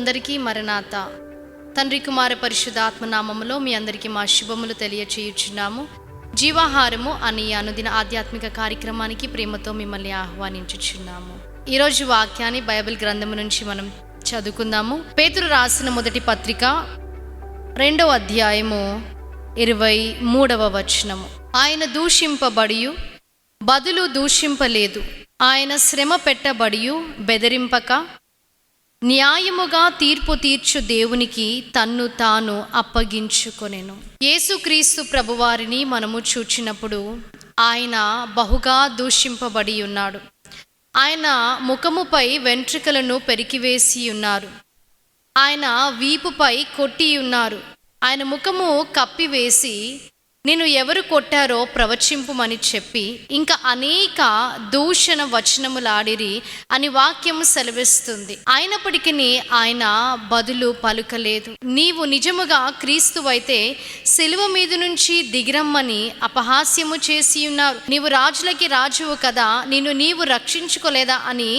అందరికీ మరణాత. తండ్రి కుమార పరిశుద్ధాత్మ నామములో మీ అందరికీ మా శుభములు తెలియచేయుచున్నాము. జీవాహారము అనే అనుదిన ఆధ్యాత్మిక కార్యక్రమానికి ప్రేమతో మిమ్మల్ని ఆహ్వానించుచున్నాము. ఈరోజు వాక్యాన్ని బైబిల్ గ్రంథము నుంచి మనం చదువుకుందాము. పేతురు రాసిన మొదటి పత్రిక 2వ అధ్యాయము 23వ వచనము. ఆయన దూషింపబడియు బదులు దూషింపలేదు, ఆయన శ్రమ పెట్టబడియు బెదిరింపక న్యాయముగా తీర్పు తీర్చు దేవునికి తన్ను తాను అప్పగించుకొనెను. యేసుక్రీస్తు ప్రభువారిని మనము చూచినప్పుడు ఆయన బహుగా దూషింపబడి ఉన్నాడు. ఆయన ముఖముపై వెంట్రుకలను పెరికివేసి ఉన్నారు. ఆయన వీపుపై కొట్టి ఉన్నారు. ఆయన ముఖము కప్పివేసి నిన్ను ఎవరు కొట్టారో ప్రవచింపుమని చెప్పి ఇంకా అనేక దూషణ వచనములాడిరి అని వాక్యము సెలవిస్తుంది. అయినప్పటికీ ఆయన బదులు పలుకలేదు. నీవు నిజముగా క్రీస్తువైతే సిలువ మీద నుంచి దిగిరమ్మని అపహాస్యము చేసి ఉన్నారు. నీవు రాజులకి రాజువు కదా, నిన్ను నీవు రక్షించుకోలేదా అని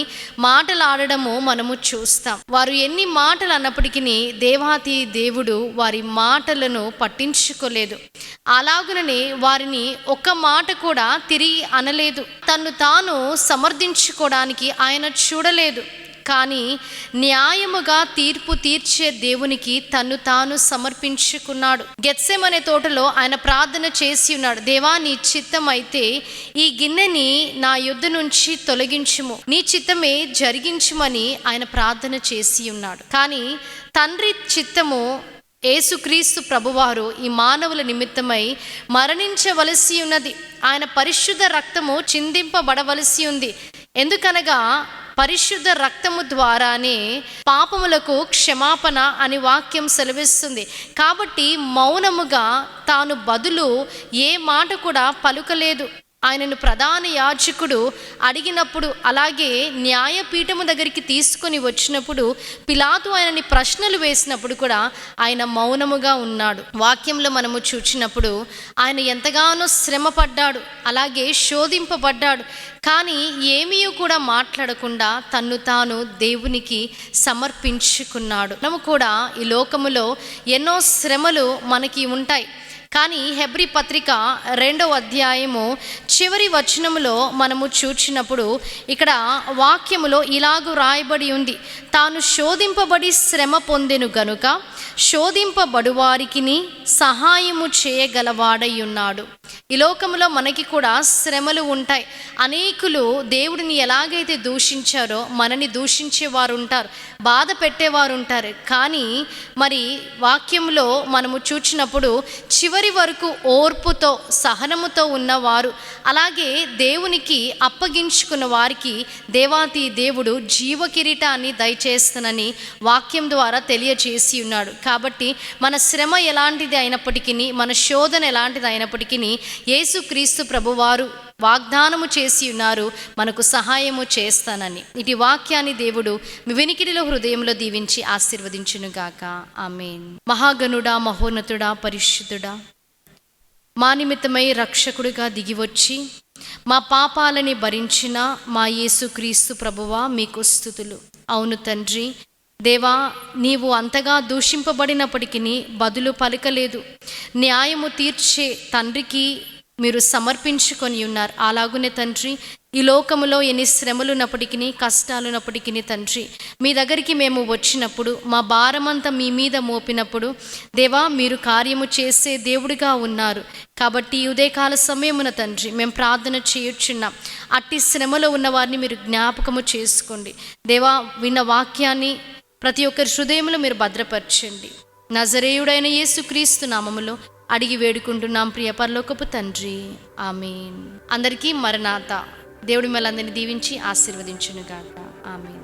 మాటలాడడము మనము చూస్తాం. వారు ఎన్ని మాటలు అన్నప్పటికీ దేవాతి దేవుడు వారి మాటలను పట్టించుకోలేదు. అలాగుననే వారిని ఒక్క మాట కూడా తిరిగి అనలేదు. తన్ను తాను సమర్థించుకోవడానికి ఆయన చూడలేదు. కానీ న్యాయముగా తీర్పు తీర్చే దేవునికి తన్ను తాను సమర్పించుకున్నాడు. గెత్సెమనే తోటలో ఆయన ప్రార్థన చేసి ఉన్నాడు. దేవా, నీ చిత్తం అయితే ఈ గిన్నెని నా యొద్ద నుంచి తొలగించుము, నీ చిత్తమే జరిగించుమని ఆయన ప్రార్థన చేసి ఉన్నాడు. కానీ తండ్రి చిత్తము యేసుక్రీస్తు ప్రభువారు ఈ మానవుల నిమిత్తమై మరణించవలసి ఉన్నది. ఆయన పరిశుద్ధ రక్తము చిందింపబడవలసి ఉంది. ఎందుకనగా పరిశుద్ధ రక్తము ద్వారానే పాపములకు క్షమాపణ అని వాక్యం సెలవిస్తుంది. కాబట్టి మౌనముగా తాను బదులు ఏ మాట కూడా పలుకలేదు. ఆయనను ప్రధాన యాజకుడు అడిగినప్పుడు, అలాగే న్యాయపీఠము దగ్గరికి తీసుకొని వచ్చినప్పుడు పిలాతు ఆయనని ప్రశ్నలు వేసినప్పుడు కూడా ఆయన మౌనముగా ఉన్నాడు. వాక్యంలో మనము చూచినప్పుడు ఆయన ఎంతగానో శ్రమ పడ్డాడు, అలాగే శోధింపబడ్డాడు. కానీ ఏమీ కూడా మాట్లాడకుండా తన్ను తాను దేవునికి సమర్పించుకున్నాడు. మనము కూడా ఈ లోకములో ఎన్నో శ్రమలు మనకి ఉంటాయి. కానీ హెబ్రీ పత్రిక 2వ అధ్యాయము చివరి వచనములో మనము చూచినప్పుడు ఇక్కడ వాక్యములో ఇలాగూ రాయబడి ఉంది, తాను శోధింపబడి శ్రమ పొందెను గనుక శోధింపబడువారికి సహాయము చేయగలవాడై ఉన్నాడు. ఈ లోకంలో మనకి కూడా శ్రమలు ఉంటాయి. అనేకులు దేవుడిని ఎలాగైతే దూషించారో మనని దూషించేవారు ఉంటారు, బాధ పెట్టేవారు ఉంటారు. కానీ మరి వాక్యంలో మనము చూచినప్పుడు చివరి వరకు ఓర్పుతో సహనముతో ఉన్నవారు, అలాగే దేవునికి అప్పగించుకున్న వారికి దేవాతి దేవుడు జీవ కిరీటాన్ని దయచేస్తానని వాక్యం ద్వారా తెలియచేసి ఉన్నాడు. కాబట్టి మన శ్రమ ఎలాంటిది అయినప్పటికీ, మన శోధన ఎలాంటిది అయినప్పటికీ యేసుక్రీస్తు ప్రభువారు వాగ్దానము చేసి ఉన్నారు, మనకు సహాయము చేస్తానని. ఇటు వాక్యాన్ని దేవుడు మీ వినికిడిలో హృదయంలో దీవించి ఆశీర్వదించునుగాక. ఆమేన్. మహాగణుడా, మహోన్నతుడా, పరిశుద్ధుడా, మా నిమిత్తమై రక్షకుడిగా దిగివచ్చి మా పాపాలని భరించిన మా యేసుక్రీస్తు ప్రభువా, మీకు స్తుతులు. అవును తండ్రి, దేవా, నీవు అంతగా దూషింపబడినప్పటికీ బదులు పలకలేదు. న్యాయము తీర్చే తండ్రికి మీరు సమర్పించుకొని ఉన్నారు. అలాగునే తండ్రి, ఈ లోకములో ఎన్ని శ్రమలున్నప్పటికీ కష్టాలున్నప్పటికీ తండ్రి, మీ దగ్గరికి మేము వచ్చినప్పుడు మా భారమంతా మీ మీద మోపినప్పుడు దేవా, మీరు కార్యము చేసే దేవుడిగా ఉన్నారు. కాబట్టి ఉదయకాల సమయమున తండ్రి మేము ప్రార్థన చేయుచున్నాం. అట్టి శ్రమలో ఉన్న వారిని మీరు జ్ఞాపకము చేసుకోండి. దేవా, విన్న వాక్యాన్ని ప్రతి ఒక్కరి హృదయంలో మీరు భద్రపరచండి. నజరేయుడైన యేసుక్రీస్తు నామములో అడిగి వేడుకుంటున్నాం ప్రియ పరలోకపు తండ్రి. ఆమేన్. అందరికీ మరణాత. దేవుడి మళ్ళందరినీ దీవించి ఆశీర్వదించునుగాక. ఆమేన్.